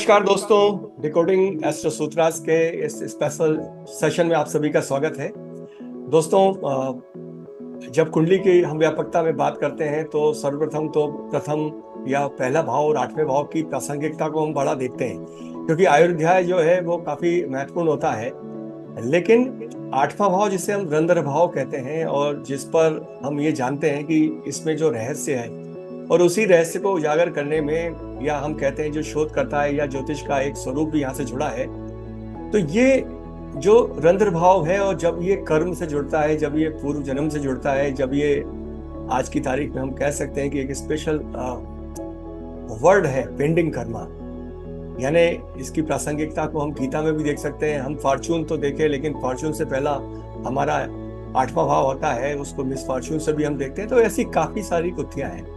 नमस्कार दोस्तों, decoding astro सूत्रास के इस स्पेशल सेशन में आप सभी का स्वागत है। दोस्तों, जब कुंडली की हम व्यापकता में बात करते हैं तो सर्वप्रथम तो प्रथम या पहला भाव और आठवें भाव की प्रासंगिकता को हम बड़ा देखते हैं, क्योंकि आयुर्ध्याय जो है वो काफी महत्वपूर्ण होता है। लेकिन आठवां भाव जिसे हम रंध्र भाव कहते हैं और जिस पर हम ये जानते हैं कि इसमें जो रहस्य है और उसी रहस्य को उजागर करने में, या हम कहते हैं जो शोध करता है या ज्योतिष का एक स्वरूप भी यहाँ से जुड़ा है, तो ये जो रंध्र भाव है और जब ये कर्म से जुड़ता है, जब ये पूर्व जन्म से जुड़ता है, जब ये आज की तारीख में हम कह सकते हैं कि एक स्पेशल वर्ड है पेंडिंग कर्मा, यानी इसकी प्रासंगिकता को हम गीता में भी देख सकते हैं। हम फॉर्चून तो देखे, लेकिन फॉर्चून से पहला हमारा आठवां भाव होता है, उसको मिस फॉर्चून से भी हम देखते हैं। तो ऐसी काफी सारी कुत्थियां हैं,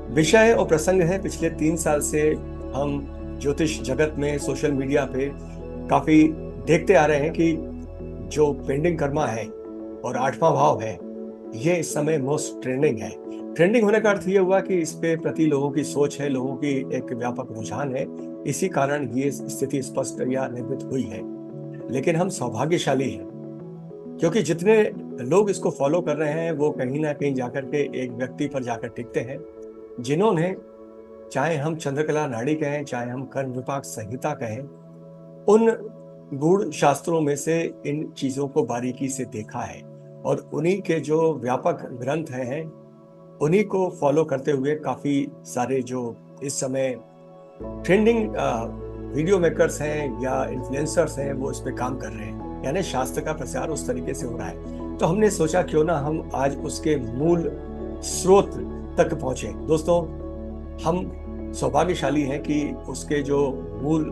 विषय और प्रसंग है। पिछले 3 साल से हम ज्योतिष जगत में सोशल मीडिया पे काफी देखते आ रहे हैं कि जो पेंडिंग कर्मा है और आठवां भाव है, ये इस समय मोस्ट ट्रेंडिंग है। ट्रेंडिंग होने का अर्थ ये हुआ कि इस पे प्रति लोगों की सोच है, लोगों की एक व्यापक रुझान है। इसी कारण ये स्थिति स्पष्ट या निर्मित हुई है। लेकिन हम सौभाग्यशाली हैं, क्योंकि जितने लोग इसको फॉलो कर रहे हैं वो कहीं ना कहीं जाकर के एक व्यक्ति पर जाकर टिकते हैं, जिन्होंने, चाहे हम चंद्रकला नाड़ी कहें, चाहे हम कर्म विपाक संहिता कहें, उन गूढ़ शास्त्रों में से इन चीजों को बारीकी से देखा है और उन्हीं के जो व्यापक ग्रंथ हैं, उन्हीं को फॉलो करते हुए काफी सारे जो इस समय ट्रेंडिंग वीडियो मेकर्स हैं या इन्फ्लुएंसर्स हैं, वो इस पे काम कर रहे हैं। यानी शास्त्र का प्रचार उस तरीके से हो रहा है। तो हमने सोचा क्यों ना हम आज उसके मूल स्रोत तक पहुंचे। दोस्तों, हम सौभाग्यशाली हैं कि उसके जो मूल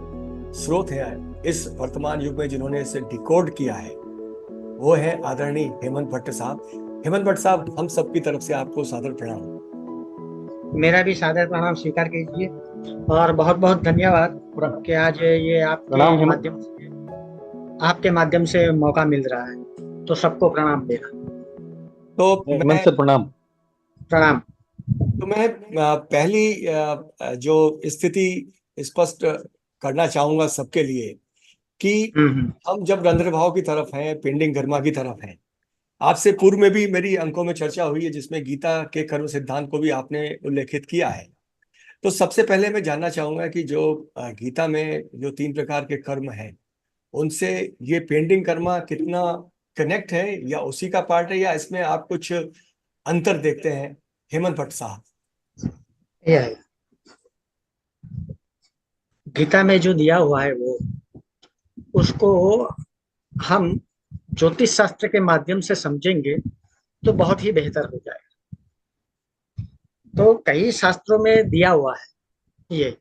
स्रोत हैं इस वर्तमान युग में जिन्होंने इसे डिकोड किया है, वो है आदरणीय हेमंत भट्ट साहब। हेमंत भट्ट साहब, हम सबकी तरफ से आपको सादर प्रणाम। मेरा भी सादर प्रणाम स्वीकार कीजिए और बहुत बहुत धन्यवाद कि आज ये आपके माध्यम से मौका मिल रहा है, तो सबको प्रणाम मेरा। तो हेमंत सर प्रणाम। प्रणाम। मैं पहली जो स्थिति स्पष्ट करना चाहूंगा सबके लिए कि हम जब रंध्र भाव की तरफ हैं, पेंडिंग कर्मा की तरफ हैं, आपसे पूर्व में भी मेरी अंकों में चर्चा हुई है जिसमें गीता के कर्म सिद्धांत को भी आपने उल्लेखित किया है। तो सबसे पहले मैं जानना चाहूंगा कि जो गीता में जो 3 प्रकार के कर्म हैं, उनसे ये पेंडिंग कर्मा कितना कनेक्ट है, या उसी का पार्ट है, या इसमें आप कुछ अंतर देखते हैं, हेमंत भट्ट साहब? यह गीता में जो दिया हुआ है वो, उसको हम ज्योतिष शास्त्र के माध्यम से समझेंगे तो बहुत ही बेहतर हो जाएगा। तो कई शास्त्रों में दिया हुआ है ये,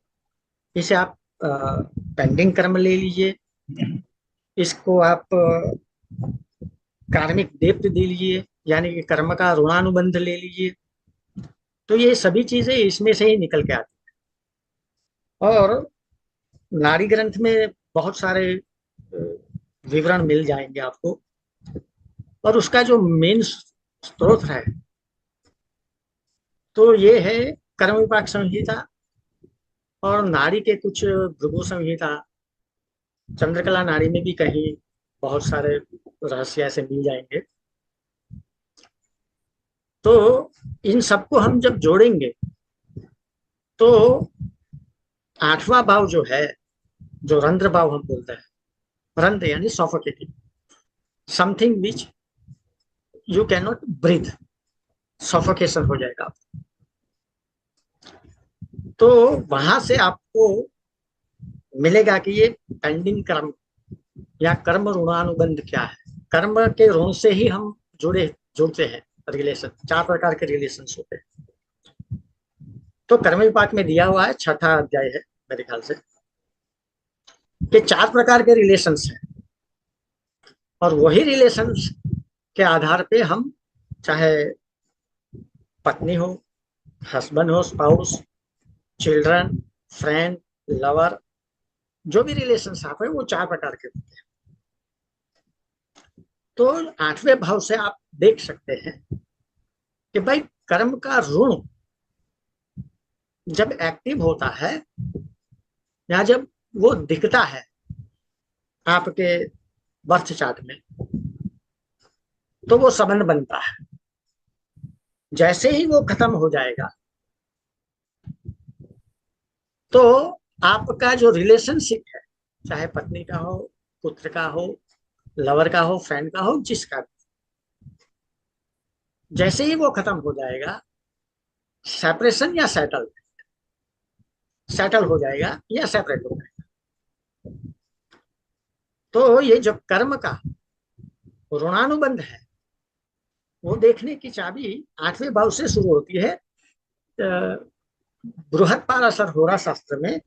इसे आप पेंडिंग कर्म ले लीजिए, इसको आप कार्मिक देप्त दे लीजिए, यानी कि कर्म का ऋणानुबंध ले लीजिए। तो ये सभी चीजें इसमें से ही निकल के आती हैं। और नाड़ी ग्रंथ में बहुत सारे विवरण मिल जाएंगे आपको, और उसका जो मेन स्रोत है तो ये है कर्म विपाक संहिता और नाड़ी के कुछ भृगु संहिता। चंद्रकला नाड़ी में भी कहीं बहुत सारे रहस्य ऐसे मिल जाएंगे। तो इन सबको हम जब जोड़ेंगे तो आठवां भाव जो है, जो रंध्र भाव हम बोलते हैं, रंध्र यानी suffocating, something which you can not breathe, suffocation हो जाएगा। तो वहां से आपको मिलेगा कि ये पेंडिंग कर्म या कर्म ऋणानुबंध क्या है। कर्म के ऋण से ही हम जुड़ते हैं, रिलेशन 4 प्रकार के रिलेशन होते हैं। तो कर्म विपाक में दिया हुआ है, 6ठा अध्याय है मेरे ख्याल से, कि 4 प्रकार के रिलेशंस हैं, और वही रिलेशंस के आधार पे हम, चाहे पत्नी हो, हस्बैंड हो, स्पाउस, चिल्ड्रन, फ्रेंड, लवर, जो भी रिलेशंस आप है वो 4 प्रकार के होते हैं। तो 8वें भाव से आप देख सकते हैं कि भाई कर्म का ऋण जब एक्टिव होता है या जब वो दिखता है आपके बर्थ चार्ट में, तो वो संबंध बनता है। जैसे ही वो खत्म हो जाएगा, तो आपका जो रिलेशनशिप है, चाहे पत्नी का हो, पुत्र का हो, लवर का हो, फ्रेंड का हो, जिसका भी, जैसे ही वो खत्म हो जाएगा, सेपरेशन या सेटल, सेटल हो जाएगा या सेपरेट हो जाएगा। तो ये जो कर्म का ऋणानुबंध है, वो देखने की चाबी 8वें भाव से शुरू होती है। बृहद पाराशर होरा शास्त्र में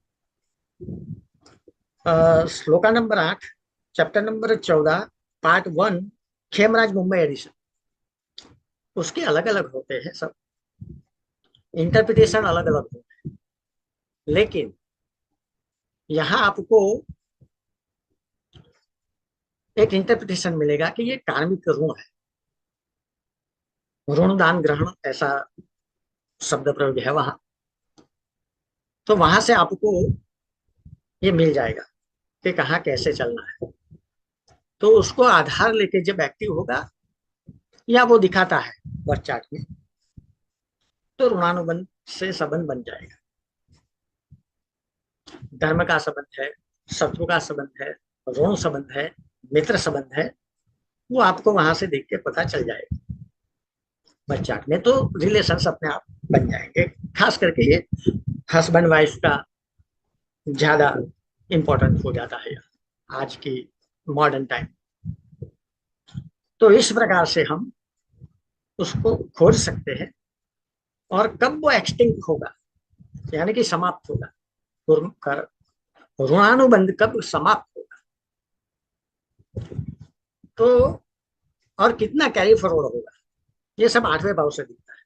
shloka number 8, chapter number 14, part 1, Khemraj Mumbai edition, उसके अलग अलग होते हैं, सब इंटरप्रिटेशन अलग अलग होते हैं। लेकिन यहाँ आपको एक इंटरप्रिटेशन मिलेगा कि ये कार्मिक ऋण है, ऋण दान ग्रहण, ऐसा शब्द प्रयोग है वहां। तो वहां से आपको ये मिल जाएगा कि कहाँ कैसे चलना है। तो उसको आधार लेके जब एक्टिव होगा या वो दिखाता है बर्थ चार्ट में, तो ऋणानुबंध से संबंध बन जाएगा। धर्म का संबंध है, शत्रु का संबंध है, ऋण संबंध है, मित्र संबंध है, वो आपको वहां से देख के पता चल जाएगा बर्थ चार्ट में। तो रिलेशंस अपने आप बन जाएंगे। खास करके ये हस्बैंड वाइफ का ज्यादा इंपॉर्टेंट हो जाता है आज की मॉडर्न टाइम। तो इस प्रकार से हम उसको खोज सकते हैं। और कब वो एक्सटिंक्ट होगा, यानी कि समाप्त होगा, ऋणानुबंध कब समाप्त होगा, तो और कितना कैरी फॉरवर्ड होगा, ये सब 8वें भाव से दिखता है।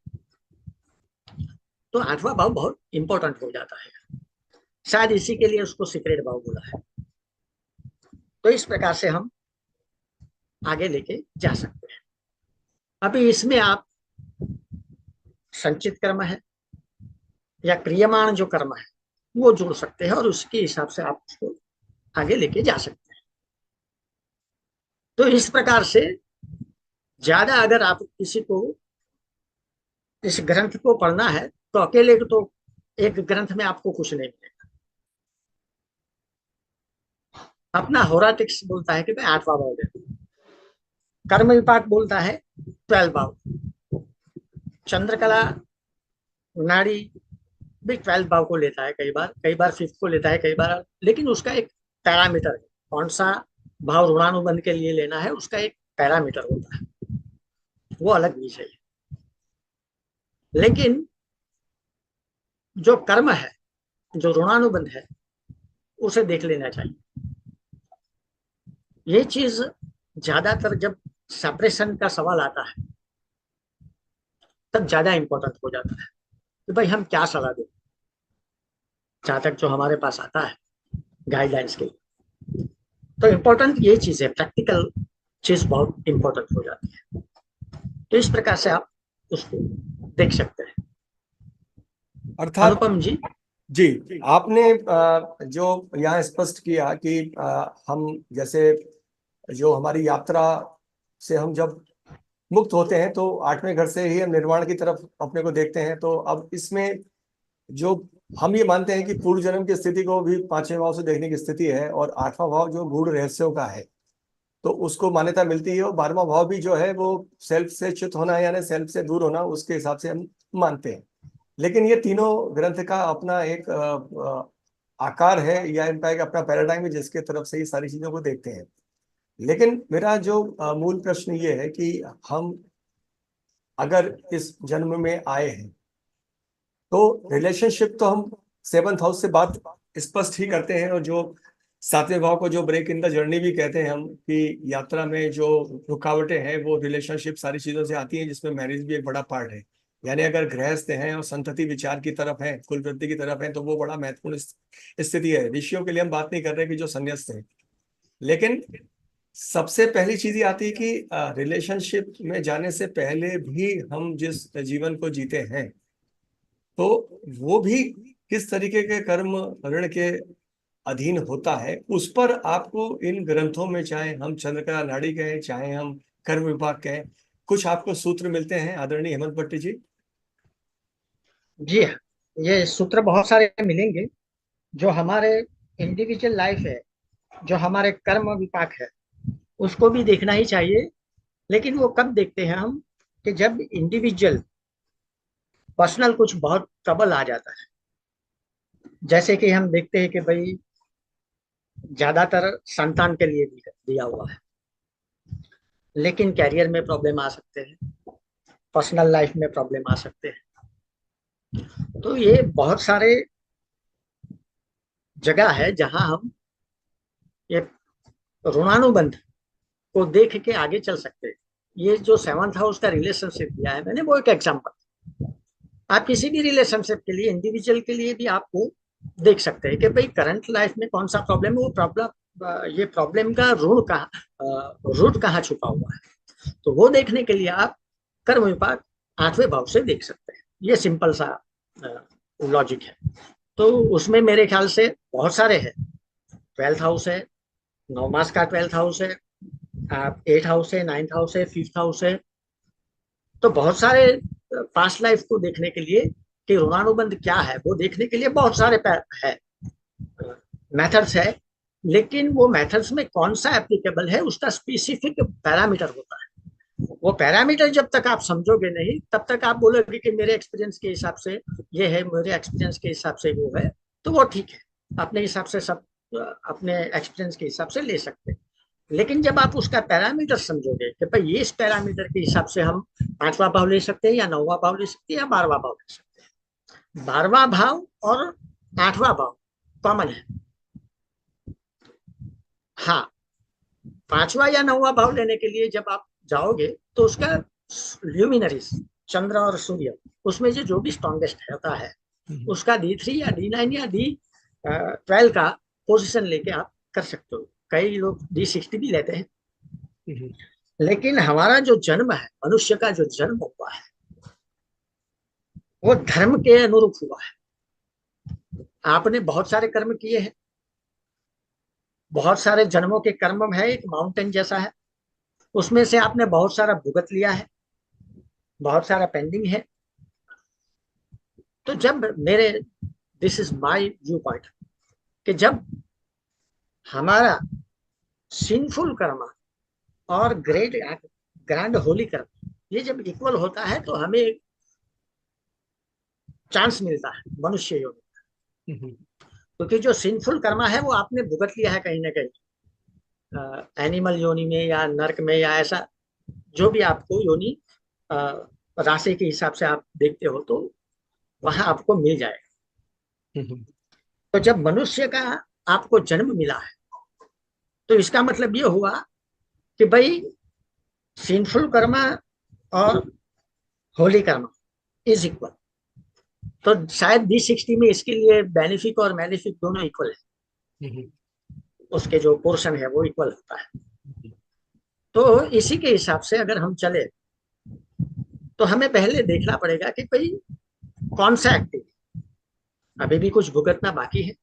तो 8वां भाव बहुत इंपॉर्टेंट हो जाता है। शायद इसी के लिए उसको सीक्रेट भाव बोला है। तो इस प्रकार से हम आगे लेके जा सकते हैं। अभी इसमें आप संचित कर्म है या क्रियमाण जो कर्म है वो जोड़ सकते हैं, और उसके हिसाब से आप उसको आगे लेके जा सकते हैं। तो इस प्रकार से ज्यादा अगर आप किसी को इस ग्रंथ को पढ़ना है, तो अकेले तो एक ग्रंथ में आपको कुछ नहीं मिलेगा। अपना होराटिक्स बोलता है कि भाई 8वां भाव दे, कर्म विपाक बोलता है 12 भाव, चंद्रकला नाड़ी भी 12 भाव को लेता है, कई बार 5th को लेता है, कई बार, लेकिन उसका एक पैरामीटर है। कौन सा भाव ऋणानुबंध के लिए लेना है, उसका एक पैरामीटर होता है, वो अलग विषय है। लेकिन जो कर्म है, जो ऋणानुबंध है, उसे देख लेना चाहिए। ये चीज ज्यादातर जब सेपरेशन का सवाल आता है, तब ज्यादा इंपॉर्टेंट हो जाता है कि भाई हम क्या सलाह दें, जहां तक जो हमारे पास आता है गाइडलाइंस के लिए। तो इम्पोर्टेंट ये चीज है, प्रैक्टिकल चीज बहुत इंपॉर्टेंट हो जाती है। तो इस प्रकार से आप उसको देख सकते हैं। अर्थात अनुपम जी। जी, आपने जो यहाँ स्पष्ट किया कि हम जैसे जो हमारी यात्रा से हम जब मुक्त होते हैं तो 8वें घर से ही हम निर्वाण की तरफ अपने को देखते हैं। तो अब इसमें जो हम ये मानते हैं कि पूर्व जन्म की स्थिति को भी 5वें भाव से देखने की स्थिति है, और 8वां भाव जो गूढ़ रहस्यों का है तो उसको मान्यता मिलती है, और 12वां भाव भी जो है वो सेल्फ से च्युत होना यानी सेल्फ से दूर होना, उसके हिसाब से हम मानते हैं। लेकिन ये तीनों ग्रंथ का अपना एक आकार है, या इनका एक अपना पैराडाइम है जिसके तरफ से ये सारी चीजों को देखते हैं। लेकिन मेरा जो मूल प्रश्न ये है कि हम अगर इस जन्म में आए हैं तो रिलेशनशिप तो हम 7th हाउस से बात स्पष्ट ही करते हैं, और जो 7वें भाव को जो ब्रेक इन द जर्नी भी कहते हैं हम, कि यात्रा में जो रुकावटें हैं वो रिलेशनशिप सारी चीजों से आती हैं, जिसमें मैरिज भी एक बड़ा पार्ट है। यानी अगर गृहस्थ हैं और संतति विचार की तरफ है, कुल वृद्धि की तरफ है, तो वो बड़ा महत्वपूर्ण स्थिति है। ऋषियों के लिए हम बात नहीं कर रहे कि जो संन्यास्त हैं। लेकिन सबसे पहली चीज ये आती है कि रिलेशनशिप में जाने से पहले भी हम जिस जीवन को जीते हैं, तो वो भी किस तरीके के कर्म ऋण के अधीन होता है, उस पर आपको इन ग्रंथों में, चाहे हम चंद्रकला नाड़ी कहें, चाहे हम कर्म विभाग कहें, कुछ आपको सूत्र मिलते हैं आदरणीय हेमंत भट्ट जी? जी हाँ, ये सूत्र बहुत सारे मिलेंगे। जो हमारे इंडिविजुअल लाइफ है, जो हमारे कर्म विपाक है, उसको भी देखना ही चाहिए। लेकिन वो कब देखते हैं हम, कि जब इंडिविजुअल पर्सनल कुछ बहुत ट्रबल आ जाता है। जैसे कि हम देखते हैं कि भाई ज्यादातर संतान के लिए दिया हुआ है, लेकिन कैरियर में प्रॉब्लम आ सकते हैं, पर्सनल लाइफ में प्रॉब्लम आ सकते हैं। तो ये बहुत सारे जगह है जहां हम ये ऋणानुबंध को देख के आगे चल सकते हैं। ये जो सेवंथ हाउस का रिलेशनशिप दिया है मैंने, वो एक एग्जांपल। आप किसी भी रिलेशनशिप के लिए, इंडिविजुअल के लिए भी आपको देख सकते हैं कि भाई करंट लाइफ में कौन सा प्रॉब्लम है, वो प्रॉब्लम, ये प्रॉब्लम का रूट कहाँ छुपा हुआ है। तो वो देखने के लिए आप कर्म विपाक 8वें भाव से देख सकते हैं। ये सिंपल सा लॉजिक है। तो उसमें मेरे ख्याल से बहुत सारे हैं। 12th हाउस है, 9 मास का 12th हाउस है, आप 8th हाउस है, 9th हाउस है, 5th हाउस है। तो बहुत सारे पास्ट लाइफ को देखने के लिए कि ऋणानुबंध क्या है, वो देखने के लिए बहुत सारे है, मेथड्स है। लेकिन वो मेथड्स में कौन सा एप्लीकेबल है, उसका स्पेसिफिक पैरामीटर होता है। वो पैरामीटर जब तक आप समझोगे नहीं, तब तक आप बोलोगे कि मेरे एक्सपीरियंस के हिसाब से ये है, मेरे एक्सपीरियंस के हिसाब से वो है। तो वो ठीक है, अपने हिसाब से सब अपने एक्सपीरियंस के हिसाब से ले सकते हैं। लेकिन जब आप उसका पैरामीटर समझोगे कि भाई ये इस पैरामीटर के हिसाब से हम 5वां भाव ले सकते हैं, या 9वां भाव ले सकते हैं, या 12वां भाव ले सकते हैं। 12वां भाव और 8वां भाव कॉमन है। हाँ, 5वां या 9वां भाव लेने के लिए जब आप जाओगे, तो उसका ल्यूमिनरीज, चंद्र और सूर्य, उसमें से जो भी स्ट्रॉन्गेस्ट होता है, उसका D3 या D9 या D12 का पोजीशन लेके आप कर सकते हो। कई लोग D60 भी लेते हैं। लेकिन हमारा जो जन्म है, मनुष्य का जो जन्म हुआ है, वो धर्म के अनुरूप हुआ है। आपने बहुत सारे कर्म किए हैं, बहुत सारे जन्मों के कर्म है, एक माउंटेन जैसा है। उसमें से आपने बहुत सारा भुगत लिया है, बहुत सारा पेंडिंग है। तो जब मेरे, this is my view point, कि जब हमारा सिंफुल कर्म और ग्रेट ग्रैंड होली कर्म, ये जब इक्वल होता है, तो हमें एक चांस मिलता है मनुष्य योनि। क्योंकि जो सिंफुल कर्मा है वो आपने भुगत लिया है कहीं ना कहीं, एनिमल योनि में या नर्क में, या ऐसा जो भी आपको योनि राशि के हिसाब से आप देखते हो, तो वहां आपको मिल जाएगा। तो जब मनुष्य का आपको जन्म मिला है, तो इसका मतलब ये हुआ कि भाई सिंफुल कर्मा और होली कर्मा इज इक्वल। तो शायद D60 में इसके लिए बेनिफिक और मैलिफिक दोनों इक्वल है, उसके जो पोर्शन है वो इक्वल होता है। तो इसी के हिसाब से अगर हम चले, तो हमें पहले देखना पड़ेगा कि भाई कौन सा एक्टिव, अभी भी कुछ भुगतना बाकी है,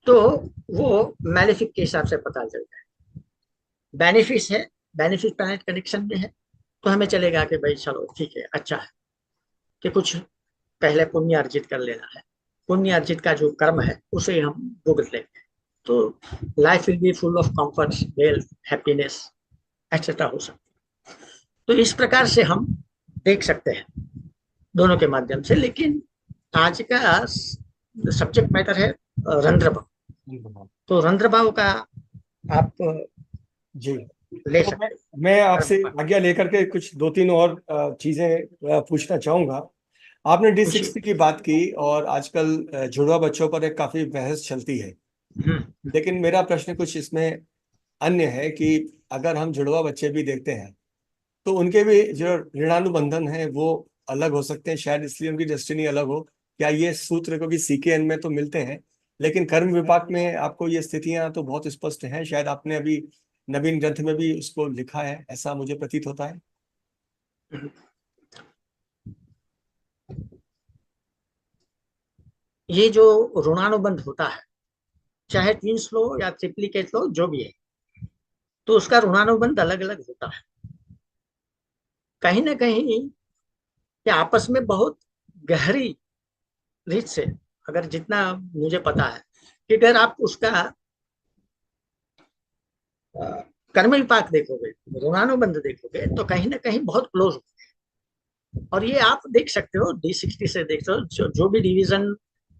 तो वो मैलिफिक के हिसाब से पता चल जाए। बेनिफिट है, बेनिफिट प्लैनेट कनेक्शन में है, तो हमें चलेगा कि भाई चलो ठीक है, अच्छा है कि कुछ पहले पुण्य अर्जित कर लेना है। पुण्य अर्जित का जो कर्म है उसे हम भुगत लेंगे, तो life will be full of comfort, wealth, happiness, etcetera हो सकती है। तो इस प्रकार से हम देख सकते हैं दोनों के माध्यम से। लेकिन आज का सब्जेक्ट मैटर है रंध्र भाव। तो रंध्र भाव का आप जी, ले तो मैं सकते मैं आपसे हैं। आज्ञा लेकर के कुछ दो तीन और चीजें पूछना चाहूंगा। आपने पूछिए। D60 की बात की, और आजकल जुड़वा बच्चों पर एक काफी बहस चलती है। हम्म। लेकिन मेरा प्रश्न कुछ इसमें अन्य है कि अगर हम जुड़वा बच्चे भी देखते हैं, तो उनके भी जो ऋणानुबंधन है वो अलग हो सकते हैं, शायद इसलिए उनकी डेस्टिनी अलग हो। क्या ये सूत्र कभी CKN में तो मिलते हैं, लेकिन कर्म विपाक में आपको ये स्थितियां तो बहुत स्पष्ट हैं। शायद आपने अभी नवीन ग्रंथ में भी उसको लिखा है, ऐसा मुझे प्रतीत होता है। ये जो ऋणानुबंध होता है, चाहे ट्विंस लो या ट्रिप्लिकेट लो, जो भी है, तो उसका ऋणानुबंध अलग अलग होता है। कहीं ना कहीं ये आपस में बहुत गहरी रीत से, अगर जितना मुझे पता है, कि अगर आप उसका अ, कर्म विपाक देखोगे, ऋणानुबंध देखोगे, तो कहीं ना कहीं बहुत क्लोज। और ये आप देख सकते हो D60 से, देख सकते हो जो भी डिवीजन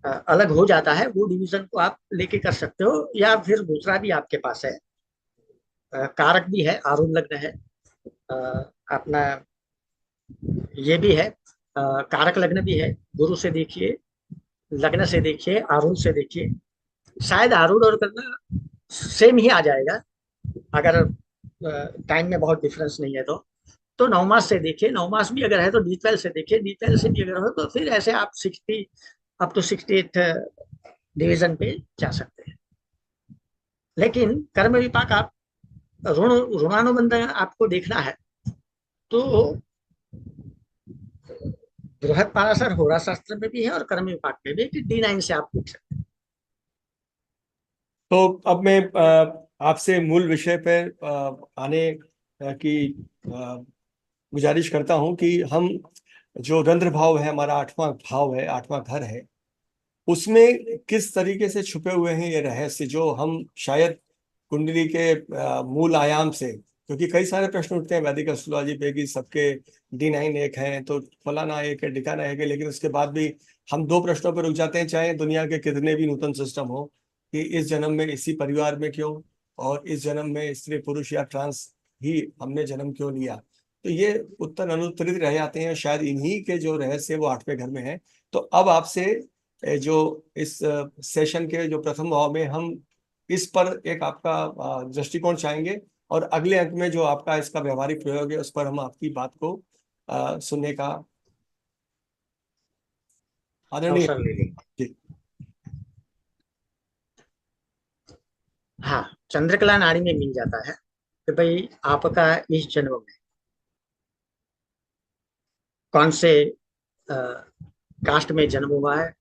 अलग हो जाता है, वो डिवीजन को आप लेके कर सकते हो। या फिर दूसरा भी आपके पास है, कारक भी है, आरूढ़ लग्न है, अ, अपना ये भी है, कारक लग्न भी है। गुरु से देखिए, लग्न से देखिए, आरूढ़ से देखिए। शायद आरूढ़ और लग्न सेम ही आ जाएगा, अगर टाइम में बहुत डिफरेंस नहीं है तो नवमास से देखिए, नवमास भी अगर है तो D12 से देखिए, D12 से भी अगर हो तो फिर ऐसे आप 60 अप टू 68 डिवीजन पे जा सकते हैं। लेकिन कर्म विपाक आप ऋण ऋणानुबंध आपको देखना है, तो बृहद पाराशर होरा शास्त्र में भी है और कर्म विपाक में भी, कि D9 से आप देख सकते तो अब मैं आपसे मूल विषय पर आने की गुजारिश करता हूं कि हम जो रंध्र भाव है, हमारा आठवां भाव है, आठवां घर है, उसमें किस तरीके से छुपे हुए हैं ये रहस्य, जो हम शायद कुंडली के मूल आयाम से, क्योंकि कई सारे प्रश्न उठते हैं वैदिक एस्ट्रोलॉजी पे कि सबके D9 एक है तो फलाना एक है, ढिकाना एक है, लेकिन उसके बाद भी हम दो प्रश्नों पर रुक जाते हैं, चाहे दुनिया के कितने भी नूतन सिस्टम हो, कि इस जन्म में इसी परिवार में क्यों, और इस जन्म में स्त्री पुरुष या ट्रांस ही हमने जन्म क्यों लिया। तो ये उत्तर अनुत्तरित रह जाते हैं, शायद इन्हीं के जो रहस्य वो आठवें घर में है। तो अब आपसे जो इस सेशन के जो प्रथम भाव में, हम इस पर एक आपका दृष्टिकोण चाहेंगे, और अगले अंक में जो आपका इसका व्यवहारिक प्रयोग है उस पर हम आपकी बात को सुनने का हैं, आदरणीय। अवसर ले लेंगे। जी। हाँ, चंद्रकला नाड़ी में मिल जाता है कि भाई आपका इस जन्म में कौन से कास्ट में जन्म हुआ है,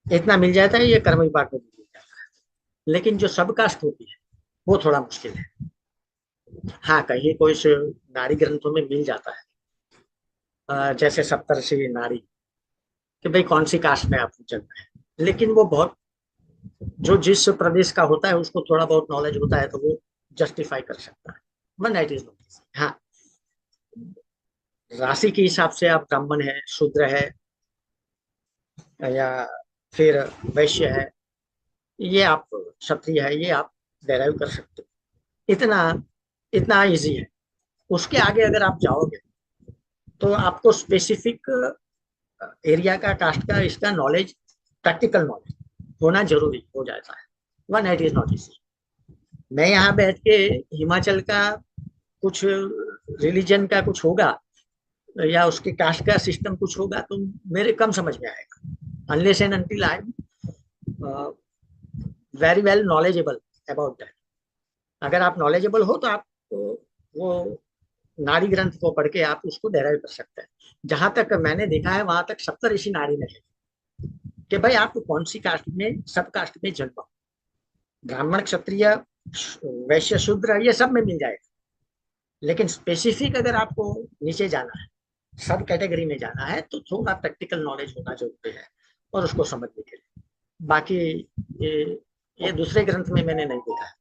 इतना मिल जाता है। ये कर्म विभाग में मिल जाता है। लेकिन जो सब कास्ट होती है, वो थोड़ा मुश्किल है। हाँ, कहीं कोई से नाड़ी ग्रंथों में मिल जाता है, जैसे सप्तर्षि नाड़ी, कि भाई कौन सी कास्ट में आपको जन्म है। लेकिन वो बहुत, जो जिस प्रदेश का होता है उसको थोड़ा बहुत नॉलेज होता है, तो वो जस्टिफाई कर सकता है। One night is not. हाँ, राशि के हिसाब से आप ब्राह्मण है, शूद्र है, या फिर वैश्य है, ये आप क्षत्रिय है, ये आप डेराइव कर सकते हो। इतना इतना इजी है। उसके आगे अगर आप जाओगे, तो आपको स्पेसिफिक एरिया का, कास्ट का, इसका नॉलेज, प्रैक्टिकल नॉलेज होना जरूरी हो जाता है। One night is not easy. मैं यहाँ बैठ के हिमाचल का कुछ रिलीजन का कुछ होगा, या उसके कास्ट का सिस्टम कुछ होगा, तो मेरे कम समझ में आएगा, unless and until I am very well knowledgeable about that. अगर आप नॉलेजेबल हो तो आप वो नाड़ी ग्रंथ को पढ़ के आप उसको डेराइव कर सकते हैं। जहां तक मैंने देखा है, वहां तक सप्तऋषि नाड़ी में है, कि भाई आप कौन सी कास्ट में, सब कास्ट में जन्म हो। ब्राह्मण, क्षत्रिय, वैश्य, शूद्र, ये सब में मिल जाएगा। लेकिन स्पेसिफिक अगर आपको नीचे जाना है, सब कैटेगरी में जाना है, तो थोड़ा प्रैक्टिकल नॉलेज होना जरूरी है, और उसको समझने के लिए। बाकी ये ये दूसरे ग्रंथ में मैंने नहीं देखा है।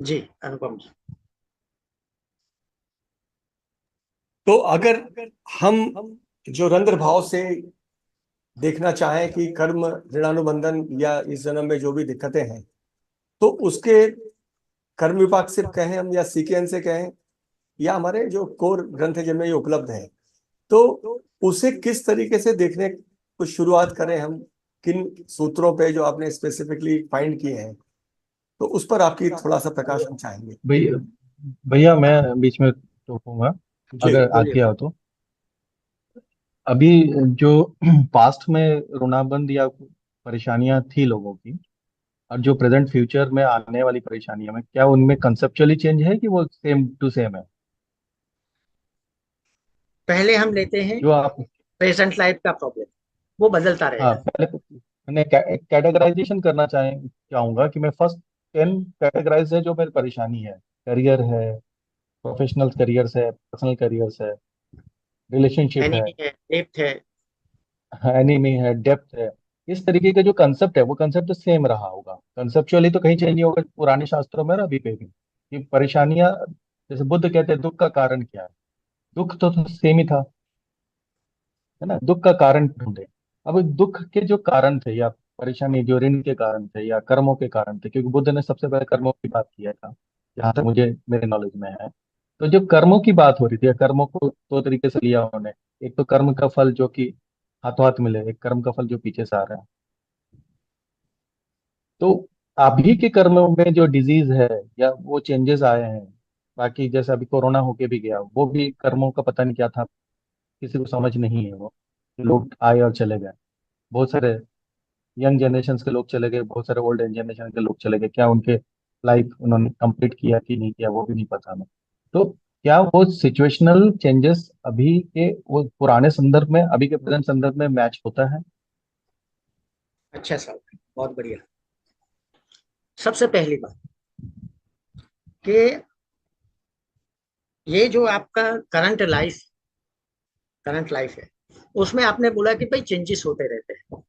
जी, अनुपम जी। तो अगर हम जो रंध्र भाव से देखना चाहें कि कर्म ऋणानुबंधन या इस जन्म में जो भी दिक्कतें हैं, तो उसके कर्म विपाक से कहें हम, या सीकेंस से कहें, या हमारे जो कोर ग्रंथ है जिनमें ये उपलब्ध है, तो उसे किस तरीके से देखने को शुरुआत करें हम, किन सूत्रों पे जो आपने स्पेसिफिकली फाइंड किए हैं, तो उस पर आपकी थोड़ा सा प्रकाश हम चाहेंगे। भैया भैया मैं बीच में टोकूंगा, जी। अगर बोलिए आज्ञा हो बोलिए। तो। अभी जो पास्ट में ऋणाबंध या परेशानियां थी लोगों की, और जो प्रेजेंट फ्यूचर में आने वाली परेशानियां में, क्या उनमें कंसेप्चुअली चेंज है कि वो सेम टू सेम है? पहले हम लेते हैं जो आप प्रेजेंट लाइफ का प्रॉब्लम, वो बदलता हाँ, रहेगा। पहले तो मैंने कैटेगराइजेशन करना चाहूंगा कि मैं फर्स्ट 10 कैटेगराइज है जो मेरी परेशानी है। करियर है, प्रोफेशनल करियर्स है, पर्सनल करियर्स है, रिलेशनशिप है, एनीमी है, डेप्थ है। एनिमी है, डेप्थ है। इस तरीके का जो कंसेप्ट है वो कंसेप्ट तो सेम रहा होगा, कंसेप्चुअली तो कहीं चेंज नहीं होगा पुराने शास्त्रों में और अभी पे भी, कि परेशानियां, जैसे बुद्ध कहते हैं दुख का कारण क्या है, दुख तो सेम ही था, है ना। दुख का कारण ढूंढे। अब दुख के जो कारण थे या परेशानी जो ऋण के कारण थे या कर्मों के कारण थे, क्योंकि बुद्ध ने सबसे पहले कर्मों की बात किया था, जहां तक मुझे मेरे नॉलेज में है। तो जब कर्मों की बात हो रही थी, या कर्मों को दो तरीके से लिया उन्होंने, एक तो कर्म का फल जो कि हाथों हाथ मिले, एक कर्म का फल जो पीछे से आ रहा है। तो अभी के कर्मों में जो डिजीज है या वो चेंजेस आए हैं, बाकी जैसे अभी कोरोना होके भी गया, वो भी कर्मों का पता नहीं क्या था, किसी को समझ नहीं है वो। लोग आए और चले गए, बहुत सारे यंग जनरेशन के लोग चले गए, बहुत सारे ओल्ड जनरेशन के लोग चले गए, क्या उनके लाइफ उन्होंने कंप्लीट किया कि नहीं किया वो भी नहीं पता हमें। तो क्या वो सिचुएशनल चेंजेस अभी के वो पुराने संदर्भ में अभी के प्रेजेंट संदर्भ में मैच होता है? अच्छा सर, बहुत बढ़िया। सबसे पहली बात कि ये जो आपका करंट लाइफ है, उसमें आपने बोला कि भाई चेंजेस होते रहते हैं,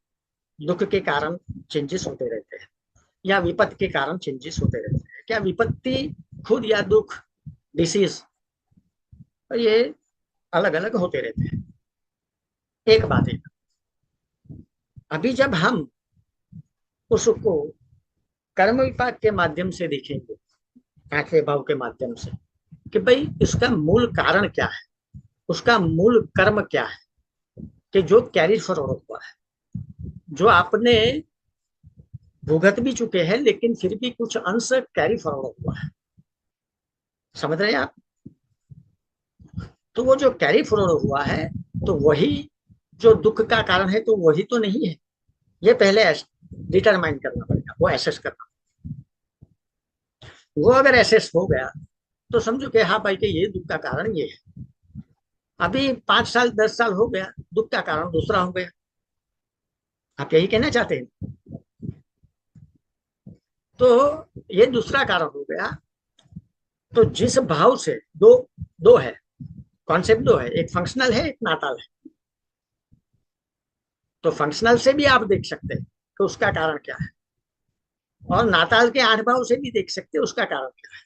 दुख के कारण चेंजेस होते रहते हैं, या विपत्ति के कारण चेंजेस होते रहते हैं। क्या विपत्ति खुद या दुख, डिसीज, ये अलग अलग होते रहते हैं। एक बात है, अभी जब हम उसको कर्म विपाक के माध्यम से देखेंगे, आठवें भाव के माध्यम से, कि भाई इसका मूल कारण क्या है, उसका मूल कर्म क्या है, कि जो कैरी फॉरवर्ड हुआ है, जो आपने भुगत भी चुके हैं, लेकिन फिर भी कुछ अंश कैरी फॉरवर्ड हुआ है। समझ रहे हैं आप? तो वो जो कैरी फॉरवर्ड हुआ है, तो वही जो दुख का कारण है, तो वही तो नहीं है। ये पहले डिटरमाइन करना पड़ेगा, वो एसेस करना। वो अगर एसेस हो गया तो समझो कि हाँ भाई, कि ये दुख का कारण ये है। अभी 5 साल 10 साल हो गया, दुख का कारण दूसरा हो गया। आप यही कहना चाहते हैं? तो ये दूसरा कारण हो गया। तो जिस भाव से दो दो है, कॉन्सेप्ट दो है, एक फंक्शनल है, एक नाताल है। तो फंक्शनल से भी आप देख सकते हैं कि उसका कारण क्या है, और नाताल के 8 भाव से भी देख सकते हैं उसका कारण क्या है।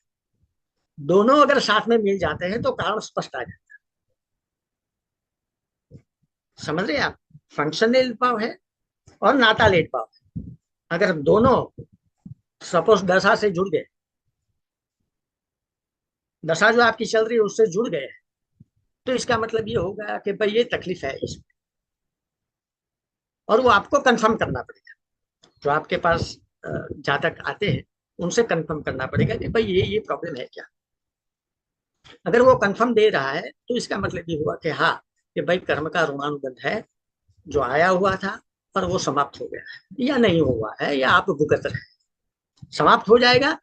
दोनों अगर साथ में मिल जाते हैं तो कारण स्पष्ट आ जाता है। समझ रहे हैं आप? फंक्शनल भाव है और नाताल 8 भाव। अगर दोनों सपोज दशा से जुड़ गए, दशा जो आपकी चल रही है उससे जुड़ गए, तो इसका मतलब ये होगा कि भाई ये तकलीफ है इसमें, और वो आपको कंफर्म करना पड़ेगा। जो आपके पास जातक आते हैं, उनसे कंफर्म करना पड़ेगा कि भाई ये प्रॉब्लम है क्या। अगर वो कंफर्म दे रहा है तो इसका मतलब ये हुआ कि हाँ, कि भाई कर्म का ऋणानुबंध है, जो आया हुआ था पर वो समाप्त हो गया है, या नहीं हुआ है, या आप भुगत रहे हैं। समाप्त हो जाएगा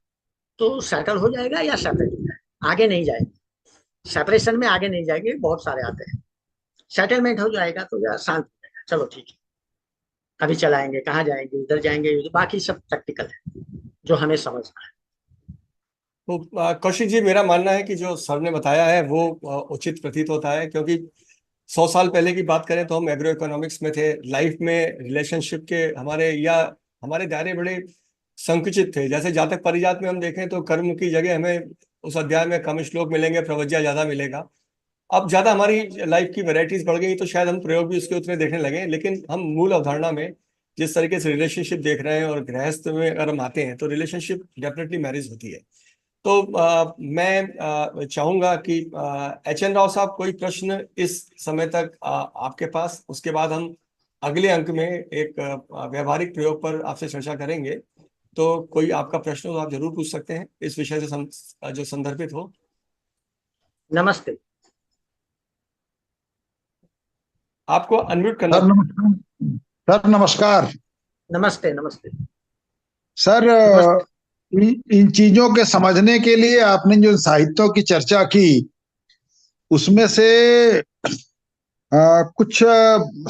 तो सेटल हो जाएगा या सेपरेट हो जाएगा, आगे नहीं जाएगा। सेपरेशन में आगे नहीं जाएंगे, बहुत सारे आते हैं। सेटलमेंट हो जाएगा तो यार शांत हो जाएगा, चलो ठीक है, अभी चलाएंगे, कहाँ जाएंगे, इधर जाएंगे, बाकी सब प्रैक्टिकल है जो हमें समझना है। तो कौशिक जी, मेरा मानना है कि जो सर ने बताया है वो उचित प्रतीत होता है, क्योंकि 100 साल पहले की बात करें तो हम एग्रो इकोनॉमिक्स में थे। लाइफ में रिलेशनशिप के हमारे दायरे बड़े संकुचित थे। जैसे जातक परिजात में हम देखें तो कर्म की जगह हमें उस अध्याय में कम श्लोक मिलेंगे, प्रवज्या ज्यादा मिलेगा। अब ज्यादा हमारी लाइफ की वैरायटीज बढ़ गई तो शायद हम प्रयोग भी उसके उतने देखने लगे, लेकिन हम मूल अवधारणा में जिस तरीके से रिलेशनशिप देख रहे हैं, और गृहस्थ में अगर हम आते हैं तो रिलेशनशिप डेफिनेटली मैरिज होती है। तो मैं चाहूंगा कि एच एन राव साहब, कोई प्रश्न इस समय तक आपके पास? उसके बाद हम अगले अंक में एक व्यवहारिक प्रयोग पर आपसे चर्चा करेंगे। तो कोई आपका प्रश्न हो तो आप जरूर पूछ सकते हैं इस विषय से जो संदर्भित हो। नमस्ते। आपको अनम्यूट करना। सर नमस्कार। सर नमस्कार। नमस्ते नमस्ते सर नमस्ते। इन चीजों के समझने के लिए आपने जो साहित्यों की चर्चा की, उसमें से कुछ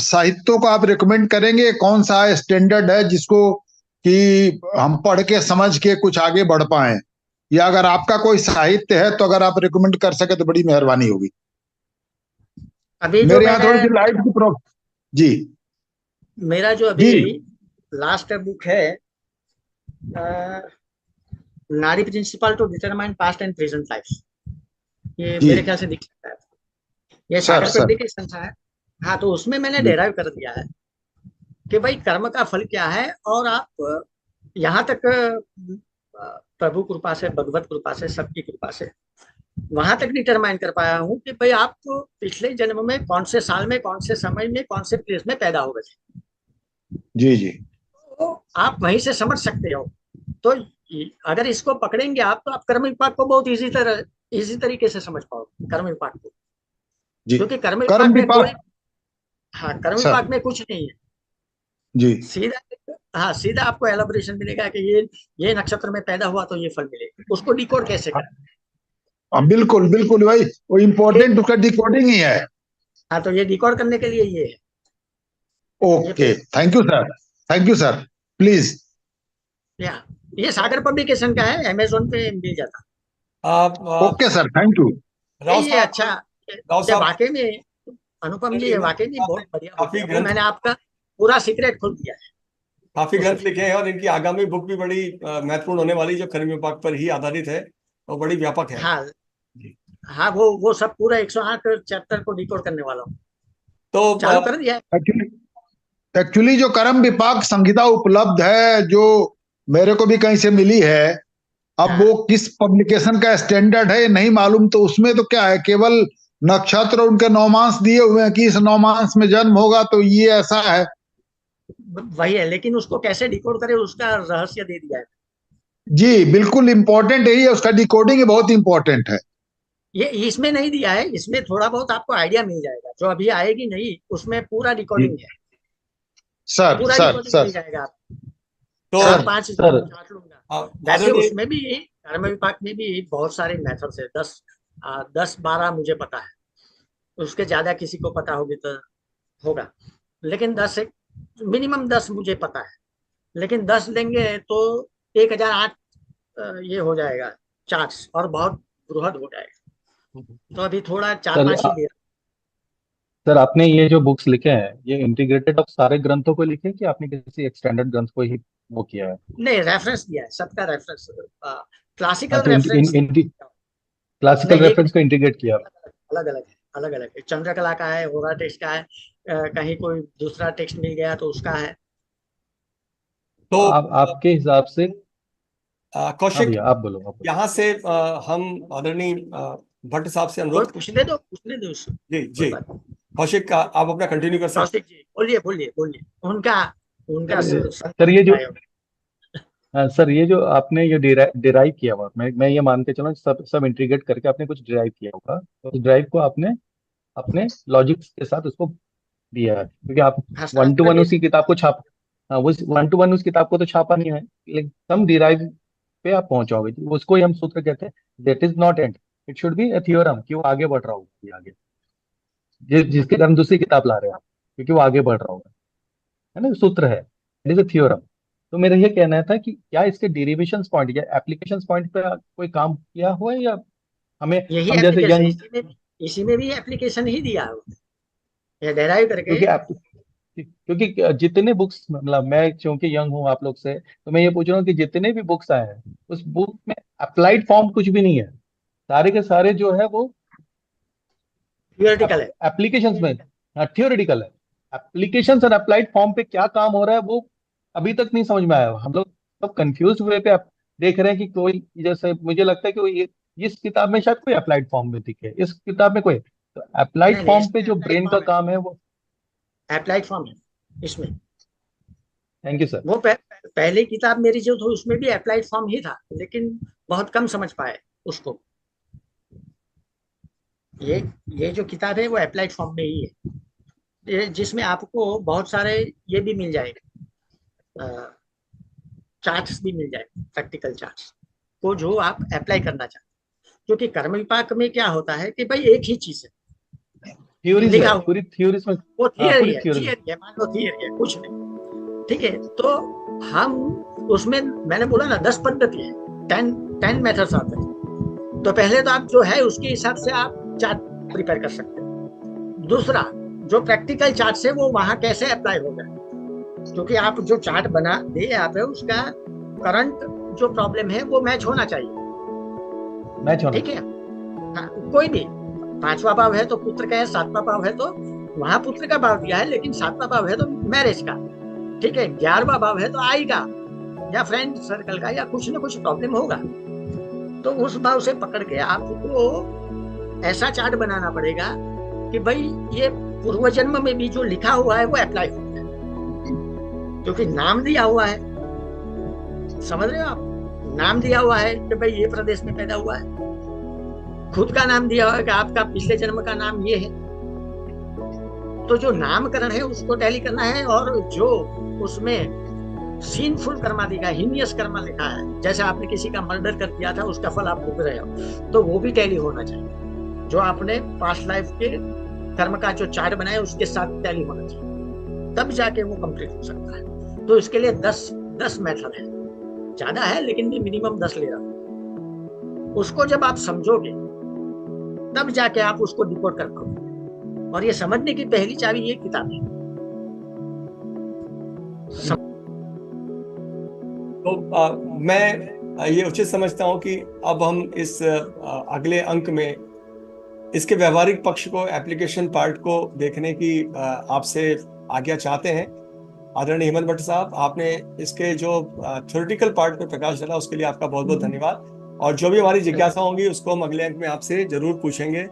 साहित्यों को आप रिकमेंड करेंगे, कौन सा स्टैंडर्ड है जिसको कि हम पढ़ के समझ के कुछ आगे बढ़ पाए, या अगर आपका कोई साहित्य है तो अगर आप रिकमेंड कर सके तो बड़ी मेहरबानी होगी। अभी जो मेरे यहाँ मैंने थोड़ी सी लाइट की प्रॉब्लम। जी मेरा जो अभी जी लास्ट बुक है, नारी principle to determine past and present life, ये जी मेरे ख्याल से दिख सकता है। ये सर सागर सर पब्लिकेशन का है। हाँ, तो उसमें मैंने जी डेराइव कर दिया है कि भाई कर्म का फल क्या है, और आप यहाँ तक प्रभु कृपा से, भगवत कृपा से, सबकी कृपा से वहां तक डिटरमाइन कर पाया हूँ कि भाई आप तो पिछले जन्म में कौन से साल में, कौन से समय में, कौन से प्लेस में पैदा हुए थे, जी जी तो आप वहीं से समझ सकते हो। तो अगर इसको पकड़ेंगे आप, तो आप कर्म विपाक को बहुत इजी तरीके से समझ पाओगे, कर्म विपाक को। जी। क्योंकि कर्म कर्म विपाक में कोई, विपाक। हाँ, कर्म सर विपाक में कुछ नहीं है। जी सीधा, हाँ, सीधा आपको एलोब्रेशन मिलेगा कि ये नक्षत्र में पैदा हुआ तो ये फल मिलेगा। उसको डिकोड कैसे हाँ करें? बिल्कुल बिल्कुल भाई, वो ये, इम्पोर्टेंट उसका डिकोडिंग ही है। हाँ, तो ये डिकोड करने के लिए ये है। ये okay, thank you sir, thank you sir, please. या ये सागर पब्लिकेशन का है, अमेजोन पे मिल जाता। आप ओके सर, थैंक यू। ये राव ये साहब, अच्छा, राव ये साहब, वाकई में, अनुपम जी, ये वाकई में आपने बहुत बढ़िया बुक काफी है। वो ग्रंथ मैंने आपका पूरा सीक्रेट खोल दिया है काफी ग्रंथ उसमें। लिखे हैं, और इनकी आगामी बुक भी बड़ी महत्वपूर्ण होने वाली, जो कर्म विपाक पर ही आधारित है और बड़ी व्यापक है। हाँ, जी। हाँ, वो सब पूरा 108 चैप्टर को डिकोड करने वाला हूँ। तो चालू कर दिया है। एक्चुअली एक्चुअली जो कर्म विपाक संहिता उपलब्ध है, जो मेरे को भी कहीं से मिली है, अब हाँ, वो किस पब्लिकेशन का स्टैंडर्ड है ये नहीं मालूम। तो उसमें तो क्या है, केवल नक्षत्र और उनके नौमांस दिए हुए हैं कि इस नौमांस में जन्म होगा तो ये ऐसा है। वही है, लेकिन उसको कैसे डिकोड करें उसका रहस्य दे दिया है। जी बिल्कुल, इंपॉर्टेंट यही है, उसका डिकोडिंग ही बहुत इंपॉर्टेंट है। ये इसमें नहीं दिया है, इसमें थोड़ा बहुत आपको आइडिया मिल जाएगा, जो अभी आएगी नहीं उसमें पूरा जी रिकॉर्डिंग है। सर पूरा सर रिकॉर्डिंग सर मिल जाएगा आपको। तो चार सर पांच सर छाट लूंगा। वैसे आदरणीय, उसमें भी, कर्म विपाक में भी बहुत सारे मेथड्स है, 10-12 मुझे पता है। उसके ज्यादा किसी को पता होगी तो होगा, लेकिन 10 एक, मिनिमम 10 मुझे पता है। लेकिन 10 लेंगे तो 1008 ये हो जाएगा चार्ट्स, और बहुत बृहद हो जाएगा। तो अभी थोड़ा चार सर पांच ही ले सर आपने ये जो बुक्स लिखे हैं, ये इंटीग्रेटेड ऑफ सारे ग्रंथों को लिखे हैं कि आपने किसी एक्सटेंडेड ग्रंथ को ही वो किया है? नहीं, रेफरेंस दिया है, सबका रेफरेंस, क्लासिकल अच्छा, रेफरेंस। क्लासिकल नहीं, एक रेफरेंस को इंटीग्रेट किया। अलग अलग है, अलग अलग है। चंद्रकला का है, होरा टेक्स्ट का है, कहीं कोई दूसरा टेक्स्ट मिल गया तो उसका है। तो तो आप आपके हिसाब से, हाँ कौशिक, भैया आप बोलो, आप बोलो। यहाँ से हम आदरणीय भट्ट साहब से कोई अनुरोध। पूछने दो उससे, जी कोई जी, बात नहीं। कौशिक का आप अपना कंटिन्यू कर सकते कौशिक जी, बोलिए बोलिए बोलिए। उनका उनका सर सर ये जो संदेश है। सर ये जो आपने ये डिराइव किया हुआ, मैं ये मान के चलूँ सब सब इंटीग्रेट करके आपने कुछ डिराइव किया होगा, तो उस ड्राइव को आपने अपने लॉजिक के साथ उसको दिया है, क्योंकि आप हाँ, वन टू शास्त्र वन के। उसी किताब को छाप, हाँ उस वन टू वन उस किताब को तो छापा नहीं है, लेकिन सम डिराइव पे आप पहुंचोगे, उसको ही हम सूत्र कहते हैं। That is not and, it should be A theorem, कि वो आगे बढ़ रहा होगा, ये आगे जिसके हम दूसरी किताब ला रहे हैं, क्योंकि वो आगे बढ़ रहा होगा, है ना, सूत्र है, इट इज ए थ्योरम। तो मेरा ये कहना था कि क्या इसके डेरिवेशन पॉइंट या एप्लीकेशन पॉइंट पे कोई काम किया हुआ है, या हमें, यही हम जैसे एप्लीकेशन, यंग, इसी में भी एप्लीकेशन ही दिया है, ये डेराइव करके। क्योंकि क्योंकि जितने बुक्स, मतलब मैं क्योंकि यंग हूँ आप लोग से, तो मैं ये पूछ रहा हूँ कि जितने भी बुक्स आए हैं, उस बुक में अप्लाइड फॉर्म कुछ भी नहीं है, सारे के सारे जो है वो थियोरेटिकल है। एप्लीकेशंस में, थियोरेटिकल है। एप्लीकेशंस और अप्लाइड फॉर्म पे क्या काम हो रहा है वो अभी तक नहीं समझ में आया। हम लोग सब कंफ्यूज हुए पे आप देख रहे हैं कि कोई, जैसे मुझे लगता है कि इस किताब में शायद कोई अप्लाइड फॉर्म में दिखे, इस किताब में कोई, तो अप्लाइड नहीं नहीं, फॉर्म पे इसमें जो अप्लाइड ब्रेन का फॉर्म है, काम है वो। अप्लाइड फॉर्म है इसमें। Thank you sir. वो पहली किताब मेरी जो थी उसमें भी अप्लाइड फॉर्म ही था, लेकिन बहुत कम समझ पाए उसको। ये ये जो किताब है वो अप्लाइड फॉर्म में ही है, जिसमें आपको बहुत सारे ये भी मिल जाएंगे, चार्ट्स भी मिल जाएंगे, प्रैक्टिकल चार्ट्स को, जो आप अप्लाई करना चाहते हैं। क्योंकि कर्म विपाक में क्या होता है कि भाई एक ही चीज है, थ्योरीज लिखा है, हुआ, पूरी थ्योरीज में। वो हाँ, थियरी पूरी है, थ्योरीज। थियरी है, मान लो थियरी है, कुछ नहीं, ठीक है। तो हम उसमें, मैंने बोला ना 10 पद्धति है, 10 मेथड्स आते हैं। तो पहले तो आप जो है उसके हिसाब से आप चार्ट प्रिपेयर कर सकते हैं। दूसरा, जो प्रैक्टिकल चार्ट से वो वहां कैसे अप्लाई होगा, क्योंकि आप जो चार्ट बना दे यहाँ पे उसका करंट जो प्रॉब्लम है वो मैच होना चाहिए, मैच होना ठीक है। हाँ, कोई भी 5वां भाव है तो पुत्र का है, 7वां भाव है तो वहां पुत्र का भाव दिया है, लेकिन 7वां भाव है तो मैरिज का, ठीक है। 11वां भाव है तो आई का या फ्रेंड सर्कल का, या कुछ ना कुछ प्रॉब्लम होगा। तो उस भाव से पकड़ के आपको ऐसा चार्ट बनाना पड़ेगा कि भाई ये पूर्व जन्म में भी जो लिखा हुआ है वो अप्लाई हो जाए, क्योंकि नाम दिया हुआ है, समझ रहे हो आप, नाम दिया हुआ है कि भाई ये प्रदेश में पैदा हुआ है, खुद का नाम दिया हुआ है कि आपका पिछले जन्म का नाम ये है। तो जो नामकरण है उसको टैली करना है, और जो उसमें सीनफुल कर्मा दिखा है, हीनियस कर्मा लिखा है, जैसे आपने किसी का मर्डर कर दिया था उसका फल आप भोग रहे हो, तो वो भी टैली होना चाहिए। जो आपने पास्ट लाइफ के कर्म का जो चार्ट बनाया उसके साथ टैली होना चाहिए, तब जाके वो कंप्लीट हो सकता है। तो इसके लिए 10 मेथड है, ज्यादा है लेकिन मैं मिनिमम 10 ले रहा हूँ। उसको जब आप समझोगे तब जाके आप उसको डिकोड कर पाओगे, और ये समझने की पहली चाबी ये किताब है। तो मैं ये उचित समझता हूँ कि अब हम इस अगले अंक में इसके व्यवहारिक पक्ष को, एप्लीकेशन पार्ट को देखने की आपसे आज्ञा चाहते हैं। आदरणीय हेमंत भट्ट साहब, आपने इसके जो थ्योरेटिकल पार्ट पर प्रकाश डाला उसके लिए आपका बहुत बहुत धन्यवाद। और जो भी हमारी जिज्ञासा होंगी उसको हम अगले अंक में आपसे जरूर पूछेंगे।